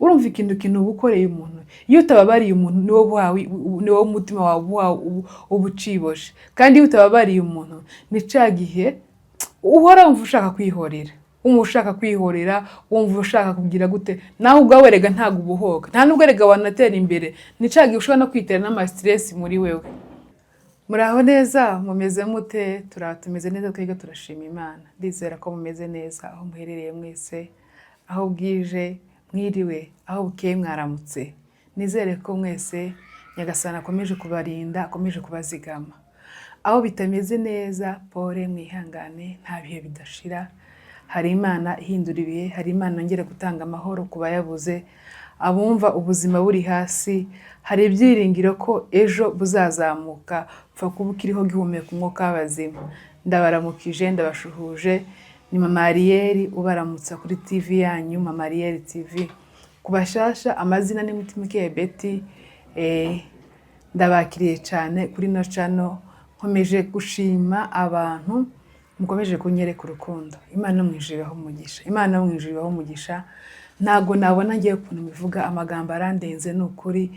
urumva ikintu ubukoreye umuntu. Iyo utababariye umuntu niwo umutima wawe ubuciboshe. Kandi iyo utababariye umuntu ni ca gihe uhora wumva ushaka kwihorera. Wumva ushaka kwihorera, wumva ushaka kugira gute, nawe ubwawe rega ntago ubuhoka. Nta nubwo rega wanatera imbere. Ni ca gihe ushobora no kwitera n'ama stress muri wewe. Muraho neza, mumeze mute? Tumeze neza, twebwe turashima Imana. Ndizera ko mumeze neza aho muherereye mwese, aho bwije, mwiriwe, aho bukeye mwaramutse. Nizere ko mwese Nyagasani akomeje kubarinda, akomeje kubazigama. Aho bitameze neza, pore mwihangane, nta bihe bidashira. Hari Imana ihindura ibihe, hari Imana yongera gutanga amahoro ku bayabuze. Abumva ubuzima buri hasi, hari ibyiringiro ko ejo buzazamuka, pfa kuba ukiriho gihumeka umwuka w'abazima. Ndabaramukije, ndabashuhuje, ni Mama Ariel ubaramutsa kuri TV yanyu, Mama Ariel TV. Kubashasha amazina ni Mutimukeye Betty, ndabakiriye cyane kuri no channel. Nkomeje gushima abantu mukomeje kunyereka urukundo. Imana mwijiraho umugisha, Imana mwijiraho umugisha. Ntago nabona ngiye ukuntu bivuga amagambo arandenze n'ukuri.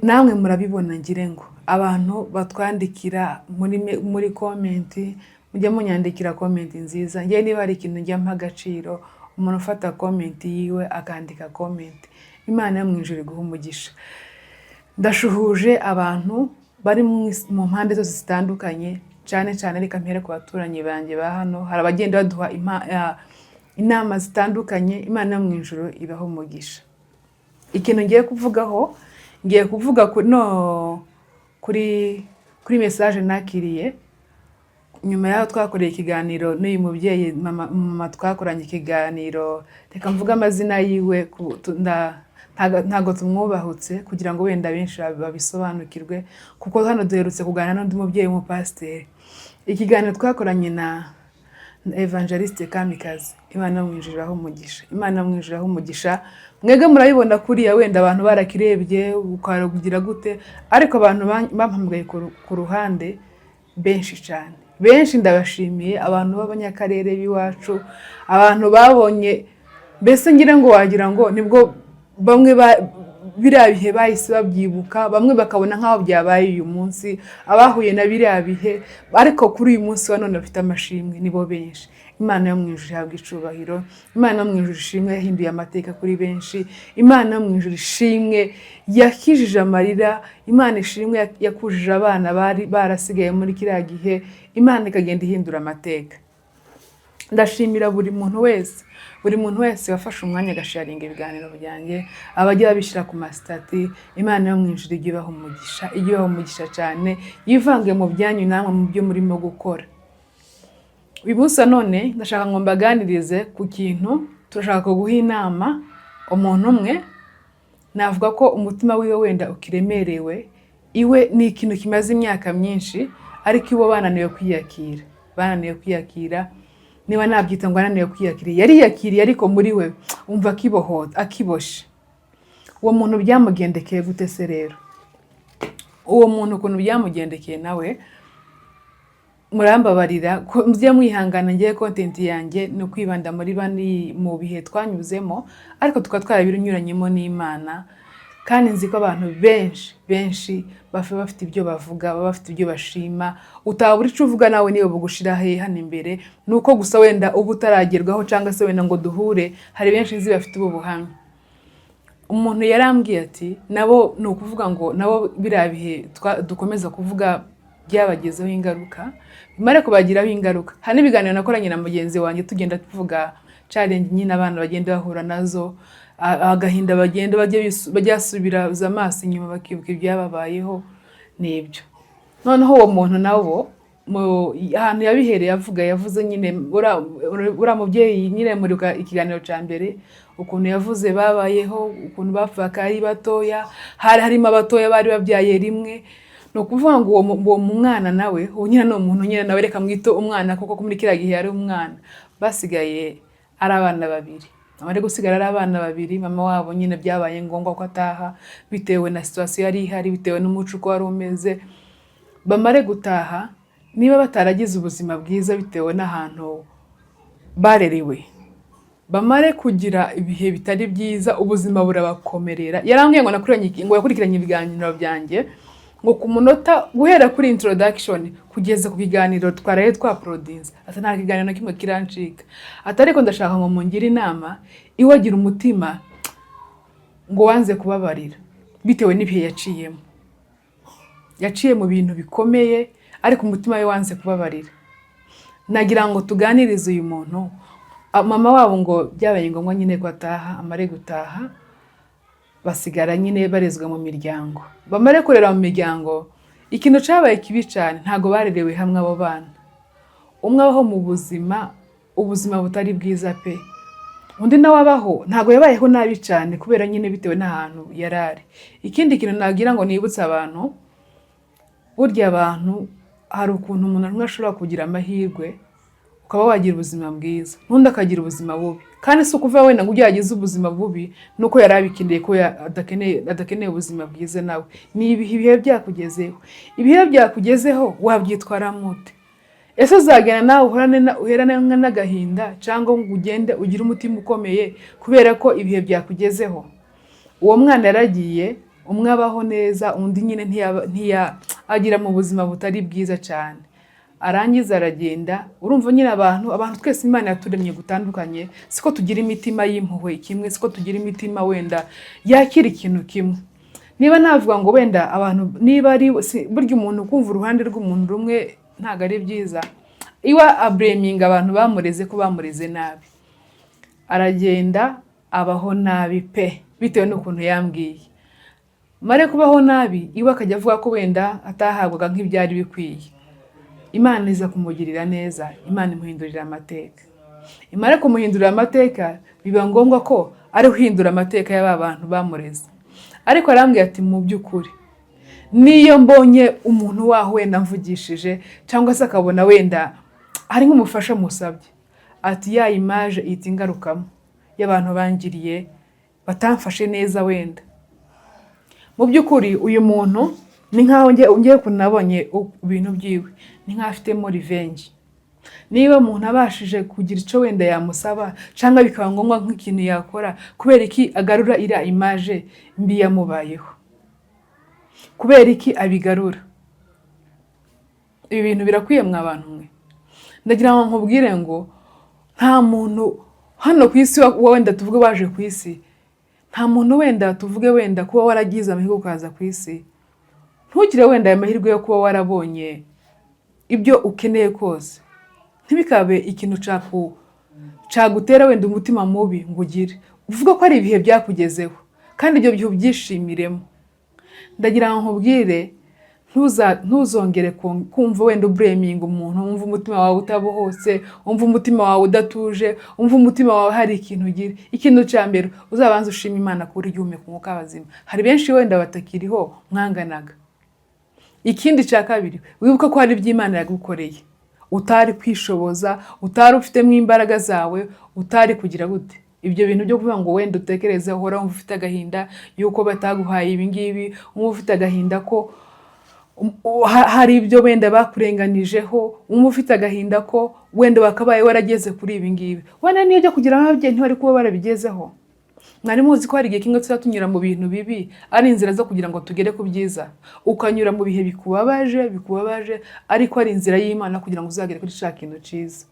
Namwe murabibona ngire ngo abantu batwandikira muri comment, mujye munyandikira comment nziza. Ngiye niba ari ikintu njya mpa agaciro, umuntu ufata comment yiwe akandika comment. Imana mwijire guha umugisha. Ndashuhuje abantu bari mu mpande zose zitandukanye, cyane reka mpere ku baturanyi banjye ba hano. Hari abagenda baduha inama zitandukanye. Imana mu ijuru ibaho umugisha. Ikintu ngiye kuvugaho, ngiye kuvuga kuri message nakiriye nyuma yaho twakoreye ikiganiro n'uyu mubyeyi mama twakoranye ikiganiro. Reka mvuga amazina yiwe ntago tumwubahutse kugira ngo wenda benshi babisobanukirwe, kuko hano duherutse kuganira n'undi mubyeyi w'umupasiteri. Ikiganiro twakoranye na Evangeliste Kamikazi. Imana mwijiraho umugisha, Imana mwijiraho umugisha. Mwege murabibona kuriya wenda abantu barakirebye ukarugira gute, ariko abantu bampamagaye ku ruhande benshi cyane. Benshi ndabashimiye, abantu b'abanyakarere biwacu, abantu babonye, mbese ngira ngo wagira ngo nibwo bamwe biriya bihe bahise babyibuka, bamwe bakabona nk'aho byabaye uyu munsi, abahuye na biriya bihe, ariko kuri uyu munsi wa none bafite amashimwe nibo benshi. Imana yo mwijuru ihabwa icubahiro, Imana yo mwijuru ishimwe yahinduye amateka kuri benshi, Imana yo mwijuru ishimwe yakijije amarira, Imana ishimwe yakujije abana bari barasigaye muri kiriya gihe, Imana ikagenda ihindura amateka. Ndashimira buri muntu wese wafashe umwanya agasharinga ibiganiro byanjye, abajya babishyira ku mastati. Imana yo mwijuru igibaho umugisha cyane, yivange mu byanyu namwe mu byo murimo gukora. Uyu munsi none ndashaka ngo mbaganirize ku kintu, turashaka guha inama umuntu umwe. Navuga ko umutima wiwe wenda ukiremerewe, iwe ni ikintu kimaze imyaka myinshi, ariko ibo bananiwe kwiyakira. Niba nabyita ngo ananiwe kwiyakira, yariyakiriye ariko muri we umva akiboshe. Uwo muntu byamugendekeye gute se rero? Uwo muntu ukuntu byamugendekeye nawe murambabarira, mujye mwihangana. Ngiye content yanjye no kwibanda muri bani mu bihe twanyuzemo, ariko twarabinyuranyemo n'Imana. Kandi nzi ko abantu benshi bafite ibyo bavuga, bafite ibyo bashima. Utabura icyo uvuga nawe niyo bugushira hano imbere, nuko gusa wenda ubu utaragerwaho cyangwa se wenda ngo duhure. Hari benshi nzi bafite ubu buhamya. Umuntu yarambwiye ati nabo ni ukuvuga ngo nabo biriya bihe dukomeza kuvuga byabagezeho ingaruka, bimare kubagiraho ingaruka. Hari n'ibiganiro nakoranye na mugenzi wanjye tugenda tuvuga challenge nyine abana bagenda bahura nazo, agahinda bagenda bajyasubira amaso inyuma bakibuka ibyababayeho n'ibyo. Noneho uwo muntu nawo ahantu yabihereye yavuze nyine ura mubyeyi nyine muri ikiganiro cya mbere, ukuntu yavuze babayeho, ukuntu bapfaga ari batoya, harimo abatoya bari babyaye rimwe. No kuvuga ngo uwo mwana nawe nyine no umuntu nyine nawe reka mwito umwana, kuko muri kiriya gihe yari umwana. Basigaye ari abana babiri, abari gusigara ari abana babiri. Mama wabo nyine byabaye ngombwa ko ataha bitewe na situation yari ihari, bitewe n'umuco uko wari umeze. Bamare gutaha, niba bataragize ubuzima bwiza bitewe n'ahantu barerewe, bamare kugira ibihe bitari byiza, ubuzima burabakomerera. Yarambwiye ngo yakurikiranye ibiganiro byanjye ngo ku munota guhera kuri introduction kugeza ku biganiro twaraye twaporodinze, ati nta kiganiro na kimwe kirancika. Ati ariko ndashaka ngo mungire inama, iwe agira umutima ngo wanze kubabarira bitewe n'ibihe yaciyemo. Yaciye mu bintu bikomeye ariko umutima we wanze kubabarira. Nagira ngo tuganirize uyu muntu. Mama wabo ngo byabaye ngombwa nyine ko ataha, amare gutaha basigara nyine barezwa mu miryango. Bamare kurera mu miryango, ikintu cabaye kibi cyane, ntago barerewe hamwe abo bana. Umwe abaho mu ubuzima butari bwiza pe. Undi nawe abaho ntago yabayeho nabi cyane kubera nyine bitewe n'ahantu yarari. Ikindi kintu nagira ngo nibutse abantu, burya abantu hari ukuntu umuntu ashobora kugira amahirwe ukaba wagira ubuzima bwiza, n'undi akagira ubuzima bubi. Kandi si ukuvuga wenda ngo yagize ubuzima bubi nuko yarabikeneye ko adakeneye ubuzima bwiza nawe. Ni ibihe byakugezeho. Ibihe byakugezeho wabyitwara mute? Ese uzagenda nawe uherane n'agahinda cyangwa ngo ugende ugire umutima ukomeye kubera ko ibihe byakugezeho? Uwo mwana yaragiye, umwe abaho neza, undi nyine agira mu buzima butari bwiza cyane. Arangiza aragenda. Urumva nyine abantu twese Imana yaturemye gutandukanye, siko tugira imitima y'impuhwe kimwe, siko tugira imitima wenda yakira ikintu kimwe. Niba navuga ngo wenda abantu niba ari burya umuntu kumva uruhande rw'umuntu rumwe ntago ari byiza. Iwa abreminga abantu bamureze ko bamureze nabi. Aragenda abaho nabi pe bitewe n'ukuntu yambwiye. Mare kubaho nabi, iwe akajya avuga ko wenda atahabwaga nk'ibyari bikwiye. Imana iza kumugirira neza, Imana imuhindurira amateka. Imara kumuhindurira amateka, biba ngombwa ko ari uhindura amateka y'aba bantu bamureze. Ariko arambwiye ati mu by'ukuri, niyo mbonye umuntu waho wenda mvugishije cyangwa se akabona wenda ari nk'umufasha musabye, ati ya image iti ingarukamo y'abantu bangiriye batamfashe neza wenda. Mu by'ukuri uyu muntu ni nkaho ngiye kunabonye ibintu byiwe, ni nkaho afitemo revenge. Niba umuntu abashije kugira icyo wenda yamusaba cyangwa bikaba ngombwa nk'ikintu yakora, kubera iki agarura iriya image mbi yamubayeho? Kubera iki abigarura? Ibi bintu birakwiye mwa bantu mwe. Ndagira ngo nkubwire ngo nta muntu hano ku isi wenda tuvuge waje ku isi, nta muntu wenda tuvuge wenda kuba waragize amahirwe ukaza ku isi, ntugire wenda amahirwe yo kuba warabonye ibyo ukeneye kose. Ntibikabe ikintu cagutera wenda umutima mubi ngo ugire. Uvuga ko ari ibihe byakugezeho kandi ibyo bihe ubyishimiremo. Ndagira ngo nkubwire ntuzongere kumva wenda ubreminga umuntu, umva umutima wawe utabohotse, umva umutima wawe udatuje, umva umutima wawe hari ikintu ugira. Ikintu cya mbere uzabanza ushima Imana kuri igihumeka umwuka w'abazima. Hari benshi wenda batakiriho mwanganaga. Ikindi cya kabiri, wibuka ko hari iby'Imana yagukoreye, utari kwishoboza, utari ufitemo imbaraga zawe, utari kugira gute. Ibyo bintu byo kuvuga ngo wenda utekereze uhora wumva ufite agahinda yuko bataguhaye ibi ngibi, wumva ufite agahinda ko hari ibyo wenda bakurenganijeho, wumva ufite agahinda ko wenda bakabaye warageze kuri ibi ngibi. Wenda niyo byo kugira ababyeyi ntibari kuba barabigezeho. Mwari muzi ko hari igihe kimwe tuzatunyura mu bintu bibi ari inzira zo kugira ngo tugere ku byiza. Ukanyura mu bihe bikubabaje ariko ari inzira y'Imana kugira ngo uzagere kuri cya kintu cyiza.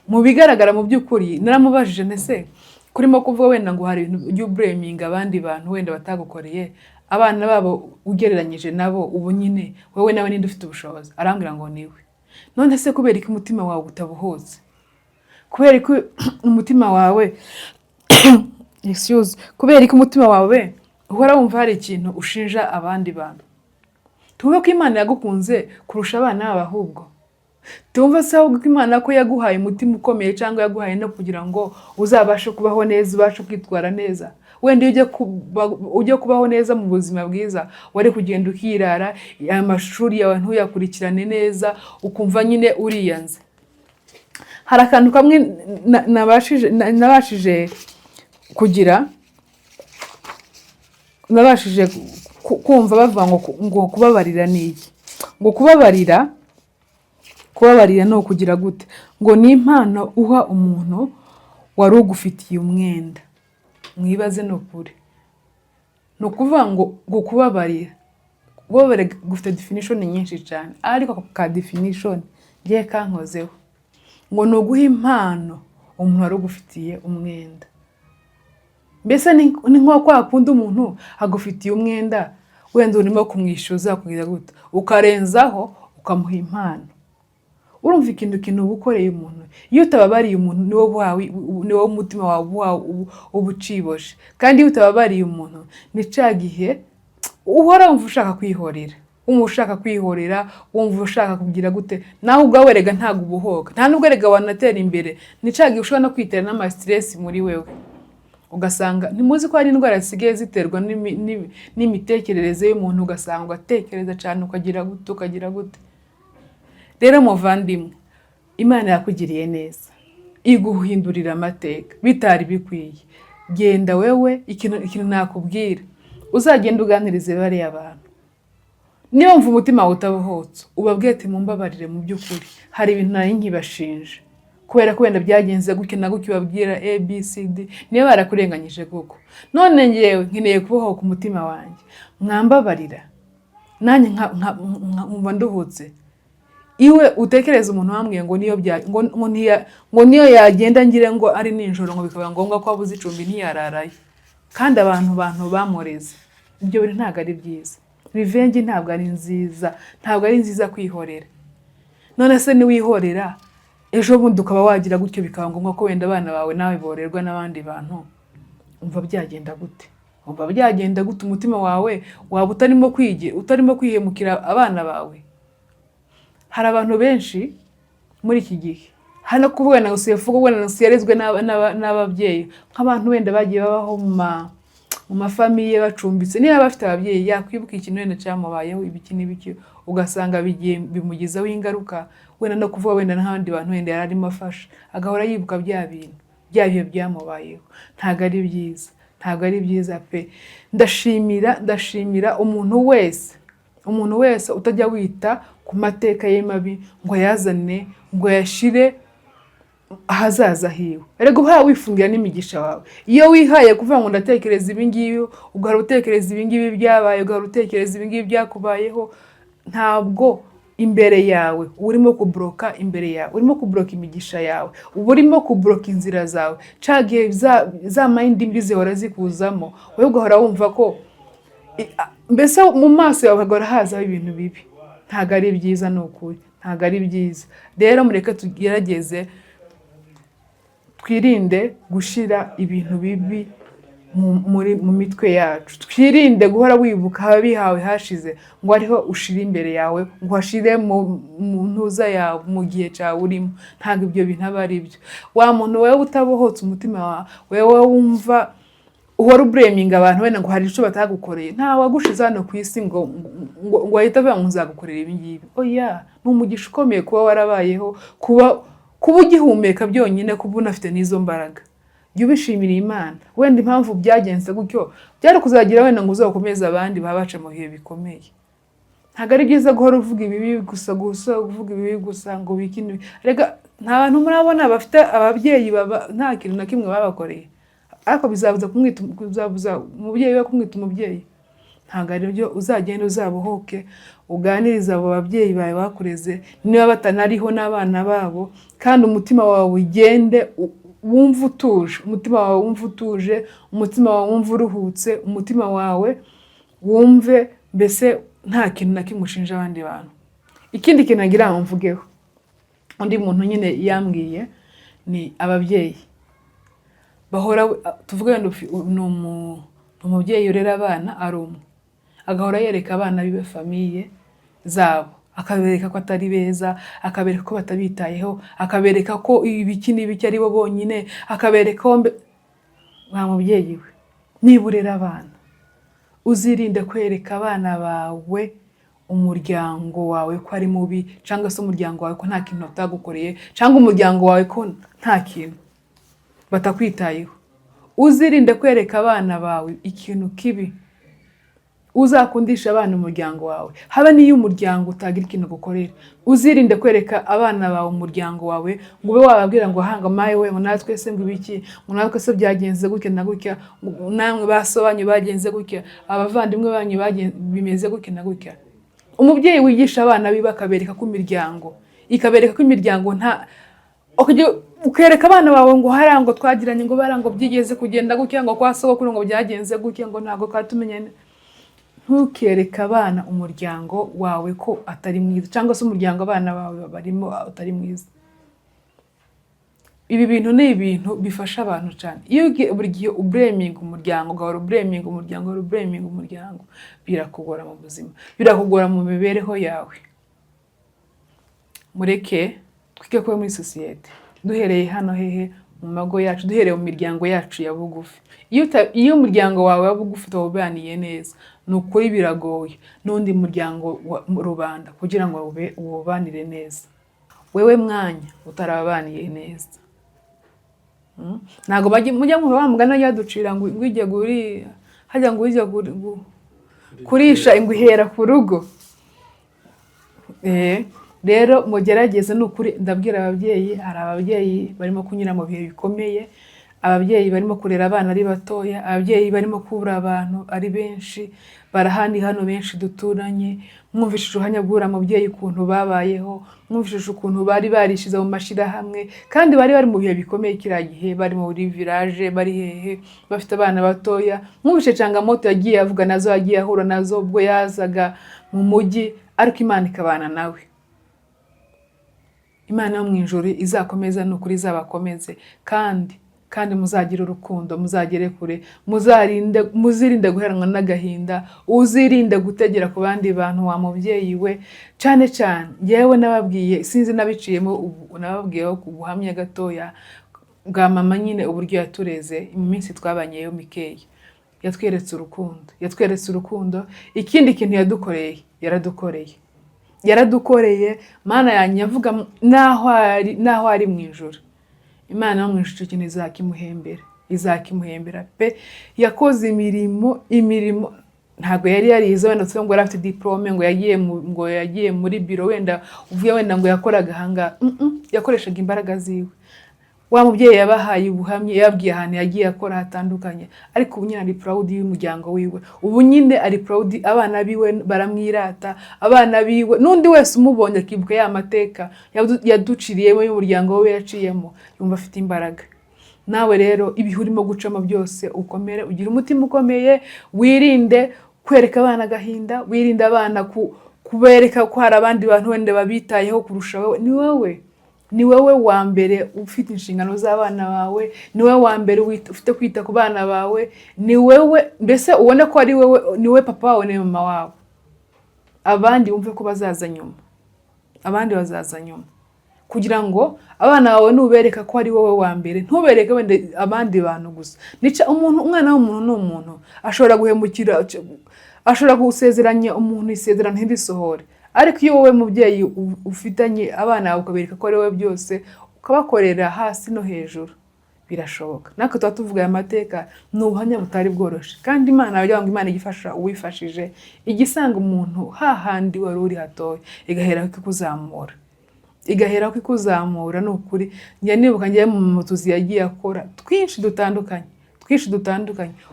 Mu bigaragara mu by'ukuri naramubajije nese kurimo kuvuga wenda ngo hari ibintu by'ubreminga abandi bantu wenda batagukoreye, abana babo ugereranyije nabo ubu nyine wowe nawe ninde ufite ubushobozi? Arambwira ngo niwe. None se kubera iki umutima wawe utabuhotse? Kubera iki umutima wawe kubera iki umutima wawe uhora wumva hari ikintu ushinja abandi bantu? Tuvuge ko Imana yagukunze kurusha abana babo ahubwo. Tumva se ahubwo Imana ko yaguhaye umutima ukomeye cyangwa yaguhaye no kugira ngo uzabashe kubaho neza, ubashe kwitwara neza. Wenda ujye kubaho neza mu buzima bwiza, wari kugenda ukirara, amashuri yawe ntuyakurikirane neza, ukumva nyine uriyanze. Hari akantu kamwe nabashije kugira, nabashije kumva bavuga ngo kubabarira ni iki? Ngo kubabarira no kugira gute? Ngo ni impano uha umuntu wari ugufitiye umwenda. Mwibaze ni ukuri. Ni ukuvuga ngo kubabarira gufite definition nyinshi cyane, ariko ka definition ngiye kankozeho ngo ni uguha impano umuntu wari ugufitiye umwenda. Mbese ni nko kwa kundi umuntu agufitiye umwenda, wenda urimo kumwishyuza kugira gute, ukarenzaho ukamuha impano. Urumva ikintu ubukoreye umuntu. Iyo utababariye umuntu niwo umutima wawe ubuciboshe. Kandi iyo utababariye umuntu ni ca gihe uhora wumva ushaka kwihorera. Wumva ushaka kugira gute, nawe ubwawe rega ntago ubuhoga. Nta nubwo rega wanatera imbere. Ni ca gihe ushobora no kwitera n'ama stress muri wewe. Ugasanga ntimuzi ko hari indwara zisigaye ziterwa n'imitekerereze y'umuntu, ugasanga atekereza cyane ukagira gute. Rero muvandimwe, Imana yakugiriye neza, iguhindurira amateka bitari bikwiye. Genda wewe, ikintu nakubwira, uzagenda uganirize bariya abantu. Niyo mva umutima wawe utabohotse, ubabwire ati mumbabarire, mu by'ukuri hari ibintu nari nkibashinje, kubera ko wenda byagenze gutya na gutya, ubabwira ABCD, niyo barakurenganyije koko. None ngewe nkeneye kubohoka umutima wanjye, mwambabarira nanjye nkumva nduhutse. Iwe utekereza umuntu wambwiye ngo niyo yagenda ngire ngo ari ninjoro ngo bikaba ngombwa ko abuze icumbi ntiyararaye, kandi abantu bamoreze. Ibyo bintu ntabwo ari byiza. Revenge ntabwo ari nziza kwihorera. None se niwihorera ejo bundi ukaba wagira gutyo bikaba ngombwa ko wenda abana bawe nawe borerwa n'abandi bantu, umva byagenda gute? Umutima wawe waba utarimo kwihemukira abana bawe. Hari abantu benshi muri iki gihe, hano kuvuga na usifugo wenda usiyarezwe n'ababyeyi, nk'abantu wenda bagiye babaho mu mafamiye bacumbitse, niba bafite ababyeyi yakwibuka ikintu wenda cyamubayeho ibiki n'ibiki, ugasanga bimugizeho ingaruka, wenda no kuvuga wenda n'abandi bantu wenda yararimo afasha, agahora yibuka bya bihe byamubayeho. Ntabwo ari byiza pe. Ndashimira umuntu wese utajya wita ku mateka ye mabi ngo yazane ngo yashire ahazaza hiwe. Erega uhawe wifungira n'imigisha wawe. Iyo wihaye kuvuga ngo ndatekereza ibingibi, ugahora utekereza ibingibi byabaye, ugahora utekereza ibingibi byakubayeho, ntabwo imbere yawe urimo kubloka imigisha yawe, urimo kubloka inzira zawe. Cagiye za mind mbi zihora zikuzamo, wowe ugahora wumva ko mbese mu maso yawe hagora hazaho ibintu bibi. Ntabwo ari byiza, ni ukuri ntabwo ari byiza. Rero mureke tugerageze twirinde gushira ibintu bibi mu mitwe yacu. Twirinde guhora wibuka abihawe hashize ngo ariho ushira imbere yawe, ngo hashire mu ntuza yawe mu gihe cyawe urimo. Ntabwo ibyo bintu aba ari byo. Wa muntu wewe utabohotse umutima wawe, wewe wumva uhora blaming abantu wenda ngo hari icyo batagukoreye, nta wagushize hano ku isi ngo ahita avuga ngo nzagukorera ibi ngibi. Oya, ni umugisha ukomeye kuba warabayeho, kuba ugihumeka byonyine, kuba unafite n'izo mbaraga. Jya ubishimira Imana. Wenda impamvu byagenze gutyo byari kuzagira wenda ngo uzakomeze abandi babaca mu bihe bikomeye. Ntabwo ari byiza guhora uvuga ibibi gusa ngo bikini. Rega nta bantu murabona bafite ababyeyi nta kintu na kimwe babakoreye, ariko bizabuza umubyeyi we kumwita umubyeyi. Ntabwo ari byo. Uzagenda uzabohoke, uganiriza abo babyeyi bawe bakureze, niba batanariho n'abana babo, kandi umutima wawe ugende wumva utuje, umutima wawe wumva uruhutse, umutima wawe wumve mbese nta kintu na kimwe ushinja abandi bantu. Ikindi kintu nagira ngo mvugeho, undi muntu nyine yambwiye, ni ababyeyi bahora tuvuga ni umubyeyi urera abana ari umwe, agahora yereka abana bibe famiye zabo, akabereka ko atari beza, akabereka ko batabitayeho, akabereka ko ibiki n'ibiki ari bo bonyine, akabereka ko wa mubyeyi we, niba urera abana uzirinde kwereka abana bawe umuryango wawe ko ari mubi, cyangwa se umuryango wawe ko nta kintu batagukoreye, cyangwa umuryango wawe ko nta kintu batakwitayeho. Uzirinde kwereka abana bawe ikintu kibi uzakundisha abana umuryango wawe, haba n'iyo umuryango utagira ikintu gukorera, uzirinde kwereka abana bawe umuryango wawe ngo ube wababwira ngo hanga maye we ngo natwe se ngo ibiki, ngo natwe se byagenze gutya na gutya, namwe basobanyu bagenze gutya, abavandimwe banyu bimeze gutya na gutya. Umubyeyi wigisha abana biba akabereka ko imiryango, ikabereka ko imiryango ukereka abana bawe ngo harango twagiranye, ngo barango byigeze kugenda gutya, ngo kwa sogokuru ngo byagenze gutya, ngo ntago twatumenyane. Ntukereka abana umuryango wawe ko atari mwiza, cyangwa se umuryango abana bawe barimo atari mwiza. Ibi bintu ni ibintu bifasha abantu cyane. Iyo buri gihe ublaming umuryango, ugahora ublaming umuryango, birakugora mu buzima, birakugora mu mibereho yawe. Mureke twige kuba muri societe, duhereye hano hehe mu mago yacu, duhereye mu miryango yacu ya bugufi. Iyo umuryango wawe wa bugufi utawubaniye neza, nukuri biragoye n'undi muryango wa rubanda kugira ngo uwubanire neza. Wewe mwanya utarabaniye neza, ntago mujya mwumva bamugana yaducira ngo ijya guri hajya ngo ijya kurisha ingwihera ku rugo. Rero mugerageze n'ukuri, ndabwira ababyeyi, hari ababyeyi barimo kunyura mu bihe bikomeye, ababyeyi barimo kurera abana ari batoya, ababyeyi barimo kubura abantu ari benshi, barahandi hano benshi duturanye. Mwumvishije ubuhamya bw'uriya mubyeyi ukuntu babayeho, mwumvishije ukuntu bari barishize mu mashirahamwe, kandi bari mu bihe bikomeye kiriya gihe, bari muri village, bari hehe bafite abana batoya. Mwumvishije changamoto yagiye avuga nazo, yagiye ahura nazo ubwo yazaga mu mujyi, ariko Imana ikabana nawe. Imana yo mu ijuru izakomeza n'ukuri izabakomeze, kandi muzagira urukundo, muzagere kure, muzirinde guheranwa n'agahinda, uzirinde gutegera ku bandi bantu wa mubyeyi we. Cyane yewe nababwiye, sinzi nabiciyemo nababwiyeho ku buhamya gatoya bwa mama nyine uburyo yatureze mu minsi twabanyeyo mikeya. Yatweretse urukundo, ikindi kintu yaradukoreye Mana yanjye, avuga naho ari mu ijuru. Imana yo mu ijuru ikintu izakimuhembera pe. Yakoze imirimo, ntabwo yari yarize wenda ngo yari afite diplome, ngo yagiye muri biro wenda uvuye wenda ngo yakoraga hanga, yakoreshaga imbaraga ziwe. Wa mubyeyi yabahaye ubuhamye, yababwiye ahantu yagiye akora hatandukanye, ariko ubu nyine ari proud y'umuryango wiwe. Ubu nyine ari proud, abana biwe baramwirata, abana biwe n'undi wese umubonye akibuka ya mateka yaduciriyemo y'umuryango we yaciyemo, yumva afite imbaraga. Nawe rero ibihe urimo gucamo byose ukomere, ugira umutima ukomeye, wirinde kwereka abana agahinda, wirinde abana kubereka ko hari abandi bantu wenda babitayeho kurusha wowe. Ni wowe wa mbere ufite inshingano z'abana bawe, ni wowe wa mbere ufite kwita ku bana bawe, ni wowe mbese ubona ko ari wowe, ni wowe papa wawe na mama wawe. Abandi wumve ko bazaza nyuma, kugira ngo abana bawe nubereka ko ari wowe wa mbere, ntubereke wenda abandi bantu gusa. Umwana w'umuntu ni umuntu, ashobora guhemukira, ashobora gusezeranya umuntu isezerano ntirisohore. Ariko iyo wowe mubyeyi ufitanye abana bawe ukabereka ko ari wowe byose, ukabakorera hasi no hejuru, birashoboka. Natwe tuba tuvuga aya mateka, ni ubuhamya butari bworoshe, kandi Imana yavuga ngo Imana igifasha uwifashije, igisanga umuntu hahandi wari uri hatoya, igahera ko ikuzamura. Ni ukuri njya nibuka njye mu tuzi yagiye akora twinshi dutandukanye.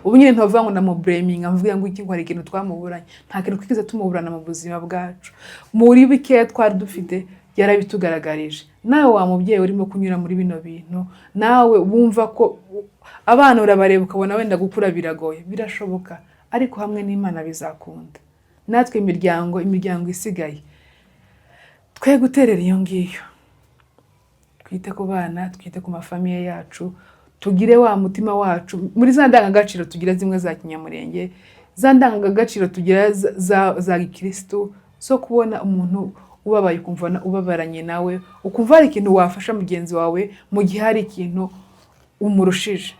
Ubu nyine ntavuga ngo ndamublaming, mvuga ngo iki ngo hari ikintu twamuburanye, nta kintu twikiza tumuburana mu buzima bwacu. Muri bike twari dufite yarabitugaragarije. Nawe wa mubyeyi urimo kunyura muri bino bintu, nawe wumva ko abana urabareba ukabona wenda gukura biragoye, birashoboka, ariko hamwe n'Imana bizakunda. Natwe imiryango isigaye, twe guterera iyo ngiyo, twite ku bana, twite ku mafamiye yacu, tugire wa mutima wacu muri za ndangagaciro tugira zimwe za kinyamurenge, za ndangagaciro tugira za gikristo, so kubona umuntu ubabaye ukumva ubabaranye nawe, ukumva hari ikintu wafasha mugenzi wawe mu gihe hari ikintu umurushije.